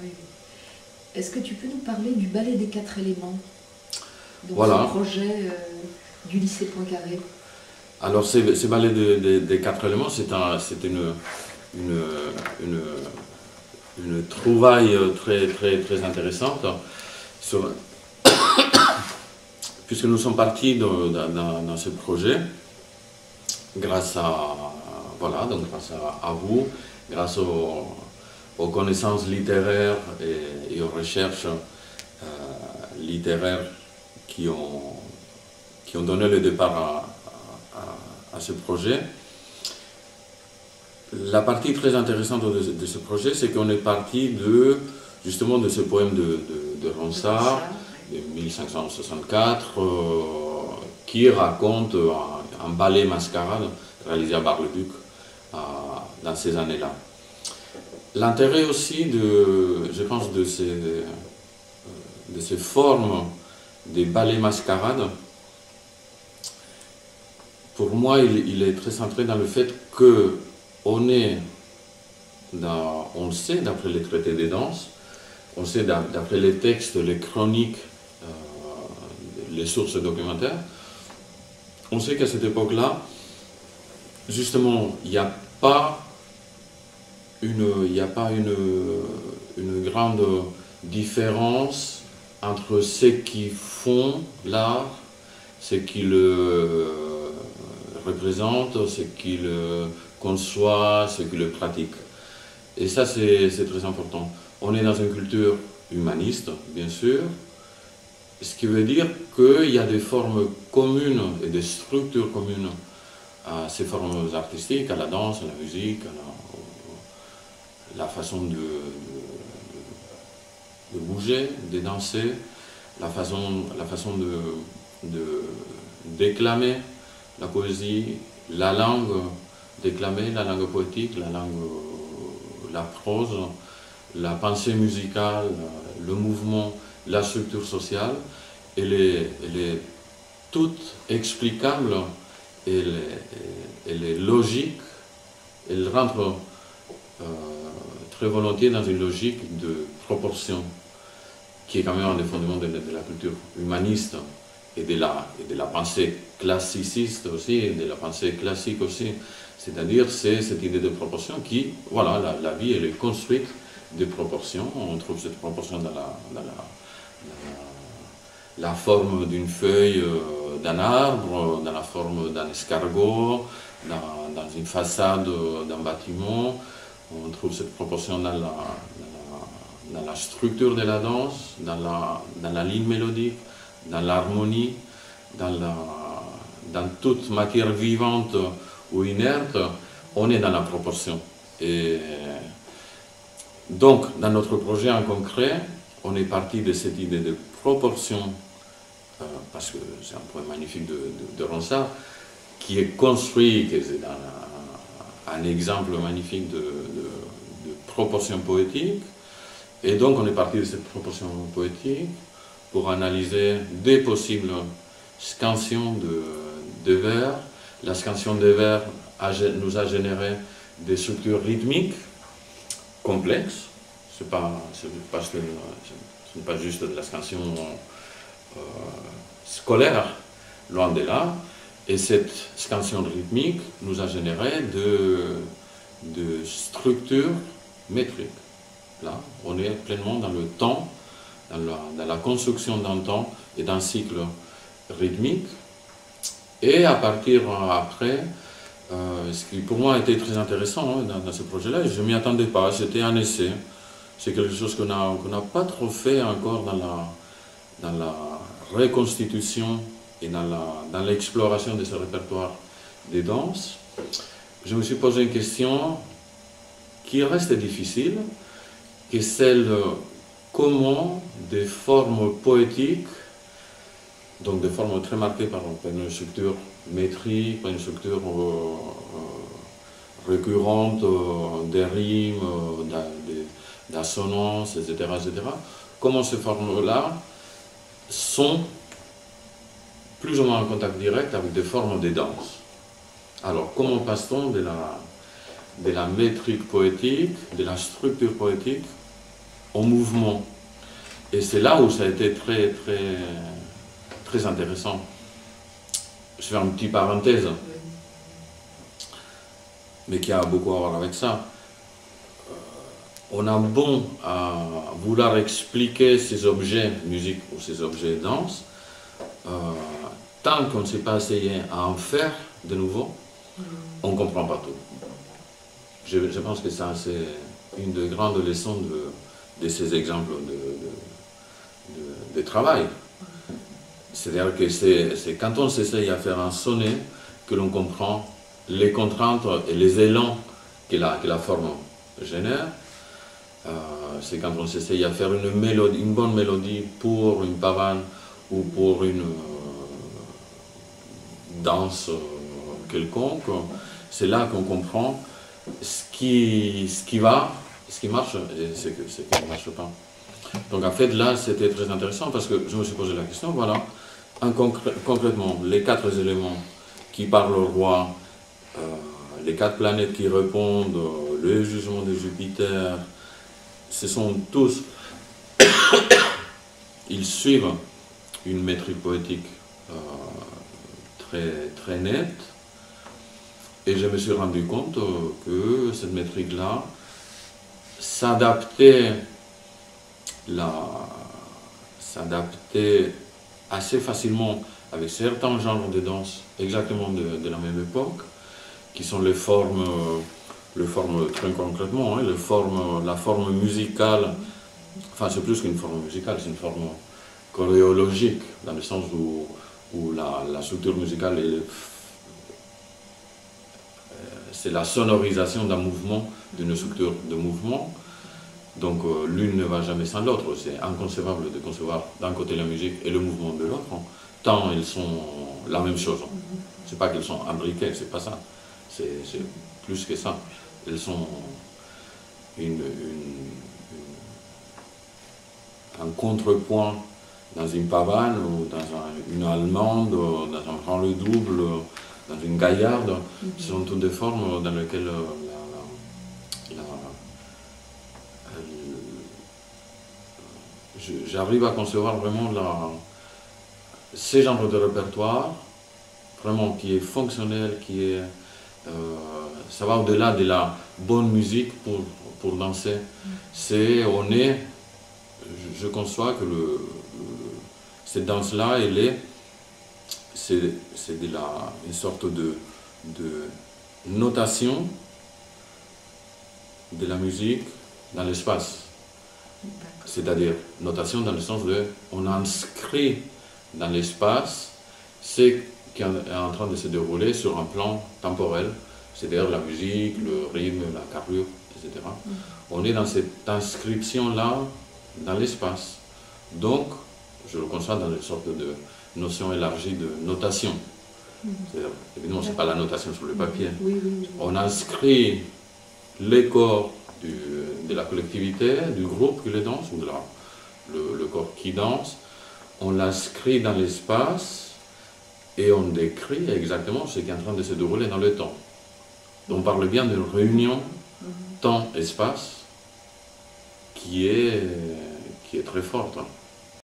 oui. Est-ce que tu peux nous parler du ballet des 4 éléments? Donc Voilà. ce projet du lycée Poincaré. Alors, ce ballet des 4 éléments, c'est une trouvaille très intéressante, puisque nous sommes partis dans ce projet grâce à vous, grâce aux connaissances littéraires et aux recherches littéraires qui ont donné le départ à ce projet. La partie très intéressante de ce projet, c'est qu'on est parti justement de ce poème de Ronsard, de 1564, qui raconte un ballet mascarade réalisé à Bar-le-Duc dans ces années-là. L'intérêt aussi, je pense, de ces formes des ballets mascarades, pour moi, il est très centré dans le fait que on le sait d'après les traités des danses, on le sait d'après les textes, les chroniques, les sources documentaires, on sait qu'à cette époque-là, justement, il n'y a pas une grande différence entre ceux qui font l'art, ceux qui le représentent, ceux qui le conçoivent, ceux qui le pratiquent. Et ça, c'est très important. On est dans une culture humaniste, bien sûr, ce qui veut dire qu'il y a des formes communes et des structures communes à ces formes artistiques, à la danse, à la musique, à la façon de bouger, de danser, la façon de déclamer la poésie, la langue déclamée, la langue poétique, la prose, la pensée musicale, le mouvement, la structure sociale. Elle est toute explicable, elle est logique, elle rentre très volontiers dans une logique de proportion, qui est quand même un des fondements de la culture humaniste et de la pensée classiciste aussi, et de la pensée classique aussi. C'est-à-dire, c'est cette idée de proportion qui, voilà, la vie, elle est construite de proportions. On trouve cette proportion dans la forme d'une feuille d'un arbre, dans la forme d'un escargot, dans une façade d'un bâtiment. On trouve cette proportion dans la structure de la danse, dans la ligne mélodique, dans l'harmonie, dans toute matière vivante ou inerte. On est dans la proportion. Et donc, dans notre projet en concret, on est parti de cette idée de proportion, parce que c'est un poème magnifique de Ronsard, qui est construit, qui est un exemple magnifique de proportion poétique. Et donc, on est parti de cette proportion poétique pour analyser des possibles scansions de vers. La scansion des vers nous a généré des structures rythmiques complexes. Ce n'est pas juste de la scansion scolaire, loin de là. Et cette scansion rythmique nous a généré de structures métriques. Là, on est pleinement dans le temps, dans la construction d'un temps et d'un cycle rythmique. Et à partir après, ce qui pour moi a été très intéressant dans ce projet-là, je ne m'y attendais pas, c'était un essai. C'est quelque chose qu'on n'a pas trop fait encore dans la reconstitution et dans l'exploration de ce répertoire des danses. Je me suis posé une question qui reste difficile, qui est celle comment des formes poétiques, donc des formes très marquées par une structure métrique, par une structure récurrente, des rimes, d'assonances, etc., comment ces formes-là sont plus ou moins en contact direct avec des formes de danse. Alors, comment passe-t-on de la métrique poétique, de la structure poétique, en mouvement. Et c'est là où ça a été très, très, très intéressant. Je fais une petite parenthèse, mais qui a beaucoup à voir avec ça. On a bon à vouloir expliquer ces objets musique ou ces objets danse, tant qu'on ne s'est pas essayé à en faire de nouveau, on ne comprend pas tout. Je pense que ça, c'est une des grandes leçons de ces exemples de travail. C'est-à-dire que c'est quand on s'essaye à faire un sonnet que l'on comprend les contraintes et les élans que la forme génère. C'est quand on s'essaye à faire une bonne mélodie pour une pavane ou pour une danse quelconque. C'est là qu'on comprend ce qui va, ce qui marche et ce qui ne marche pas. Donc en fait là c'était très intéressant parce que je me suis posé la question, voilà, concrètement les 4 éléments qui parlent au roi, les 4 planètes qui répondent, le jugement de Jupiter, ce sont tous, ils suivent une métrique poétique très, très nette. Et je me suis rendu compte que cette métrique-là s'adaptait assez facilement avec certains genres de danse exactement de la même époque, qui sont les formes très concrètement, hein, la forme musicale, enfin c'est plus qu'une forme musicale, c'est une forme choréologique, dans le sens où la structure musicale c'est la sonorisation d'un mouvement, d'une structure de mouvement. Donc l'une ne va jamais sans l'autre, c'est inconcevable de concevoir d'un côté la musique et le mouvement de l'autre, hein, tant ils sont la même chose. C'est pas qu'ils sont imbriqués, c'est pas ça, c'est plus que ça. Elles sont un contrepoint dans une pavane ou dans une allemande, dans un branle double, dans une gaillarde. Ce sont toutes des formes dans lesquelles j'arrive à concevoir vraiment ces genres de répertoire, vraiment qui est fonctionnel, ça va au-delà de la bonne musique pour danser. Je conçois que cette danse-là, c'est une sorte de notation de la musique dans l'espace. C'est-à-dire notation dans le sens de on inscrit dans l'espace ce qui est en train de se dérouler sur un plan temporel, c'est-à-dire la musique, le rythme, la carrure, etc. On est dans cette inscription-là dans l'espace. Donc, je le conçois dans une sorte de notion élargie de notation. Évidemment, ce n'est pas la notation sur le papier. On inscrit les corps de la collectivité, du groupe qui les danse, ou le corps qui danse, on l'inscrit dans l'espace et on décrit exactement ce qui est en train de se dérouler dans le temps. On parle bien d'une réunion temps-espace qui est très forte.